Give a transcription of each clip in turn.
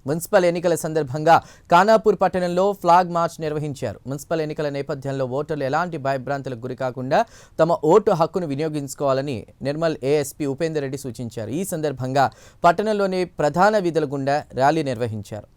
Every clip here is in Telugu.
మున్సిపల్ ఎన్నికల సందర్భంగా ఖానాపూర్ పట్టణంలో ఫ్లాగ్ మార్చ్ నిర్వహించారు. మున్సిపల్ ఎన్నికల నేపథ్యంలో ఓటర్లు ఎలాంటి భయభ్రాంతులకు గురికాకుండా తమ ఓటు హక్కును వినియోగించుకోవాలని నిర్మల్ ఏఎస్పీ ఉపేందర్ రెడ్డి సూచించారు. ఈ సందర్భంగా పట్టణంలోని ప్రధాన వీధుల గుండా ర్యాలీ నిర్వహించారు.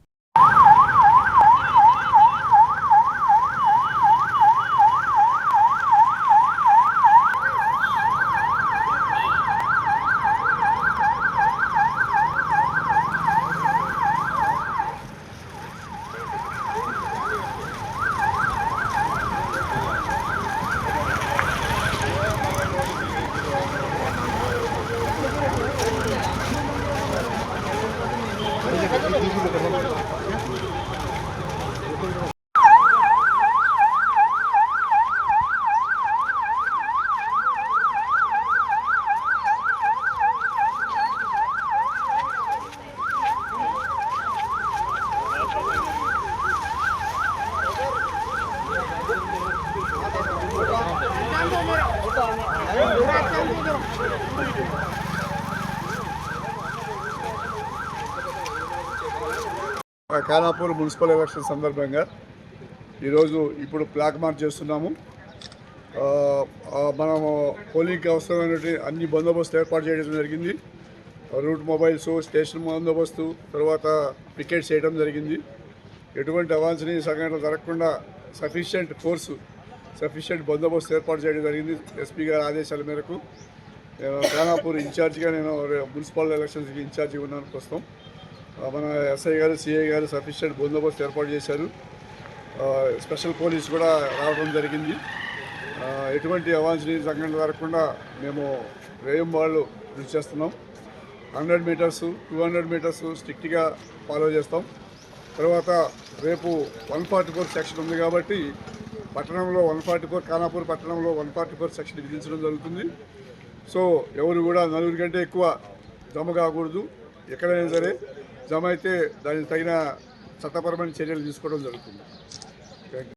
ఖానాపూర్ మున్సిపల్ ఎలక్షన్ సందర్భంగా ఇప్పుడు ఫ్లాగ్ మార్చ్ చేస్తున్నాము. మనము పోలింగ్కి అవసరమైనటువంటి అన్ని బందోబస్తు ఏర్పాటు చేయడం జరిగింది. రూట్ మొబైల్స్, స్టేషన్ బందోబస్తు, తర్వాత పికెట్స్ చేయడం జరిగింది. ఎటువంటి అవాంఛనీయ సంఘటనలు జరగకుండా సఫిషియెంట్ బందోబస్తు ఏర్పాటు చేయడం జరిగింది. ఎస్పీ గారి ఆదేశాల మేరకు ఖానాపూర్ ఇన్ఛార్జిగా నేను మున్సిపల్ ఎలక్షన్స్కి ఇన్ఛార్జిగా ఉన్నాను. ప్రస్తుతం మన ఎస్ఐ గారు, సిఐ గారు సఫిషియెంట్ బందోబస్తు ఏర్పాటు చేశారు. స్పెషల్ పోలీస్ కూడా రావడం జరిగింది. ఎటువంటి అవాంఛనీయ సంఘటనలు జరగకుండా మేము వేయంబాళ్ళు కృషి చేస్తున్నాం. 100 మీటర్స్, 200 మీటర్స్ స్ట్రిక్ట్గా ఫాలో చేస్తాం. తర్వాత రేపు 144 సెక్షన్ ఉంది కాబట్టి పట్టణంలో 144, ఖానాపూర్ పట్టణంలో 144 సెక్షన్ విధించడం జరుగుతుంది. సో ఎవరు కూడా 4 కంటే ఎక్కువ జమ కాకూడదు. ఎక్కడైనా సరే జమ అయితే దానికి తగిన చట్టపరమైన చర్యలు తీసుకోవడం జరుగుతుంది.